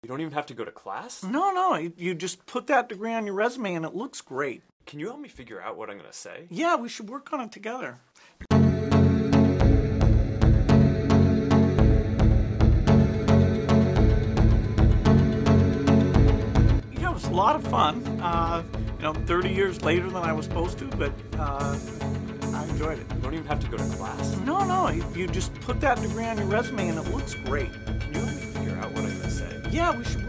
You don't even have to go to class? No, you just put that degree on your resume and it looks great. Can you help me figure out what I'm going to say? Yeah, we should work on it together. Yeah, it was a lot of fun. 30 years later than I was supposed to, but I enjoyed it. You don't even have to go to class? No, you just put that degree on your resume and it looks great. Can you help me figure out what I'm going to say? Yeah, we should